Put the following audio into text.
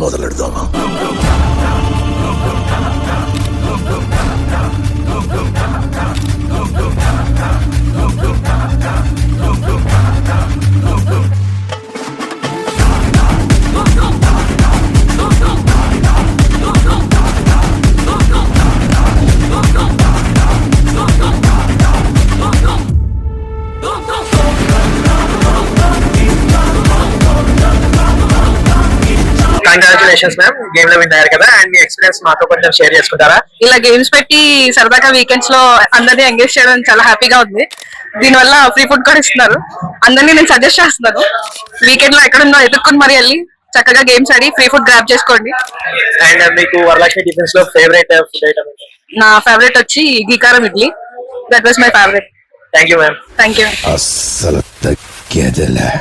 మొదలెడదామా? Congratulations ma'am, game లో win అయ్యారు కదా. అండ్ మీ ఎక్స్పీరియన్స్ మాతో కొంచెం షేర్ చేసుకుంటారా? ఇలా గేమ్స్ పెట్టి సరదాగా వీకెండ్స్ లో అందరినీ ఎంగేజ్ చేయడం చాలా హ్యాపీగా ఉంది. దీనివల్ల ఫ్రీ ఫుడ్ కూడా ఇస్తున్నారు. అందరినీ నేను సజెస్ట్ చేస్తున్నాను, వీకెండ్ లో ఎక్కడున్నా ఎదుర్కొని మరి వెళ్ళి చక్కగా గేమ్స్ ఆడి ఫ్రీ ఫుడ్ గ్రాప్ చేసుకోండి. అండ్ మీకు వరలక్ష్మి టిఫిన్స్ లో ఫేవరెట్ ఫుడ్ ఐటమ్? నా ఫేవరెట్ వచ్చి గీకారం idli. That was my favourite. Thank you ma'am. Thank you. అస్సలు తగ్గేదిలే.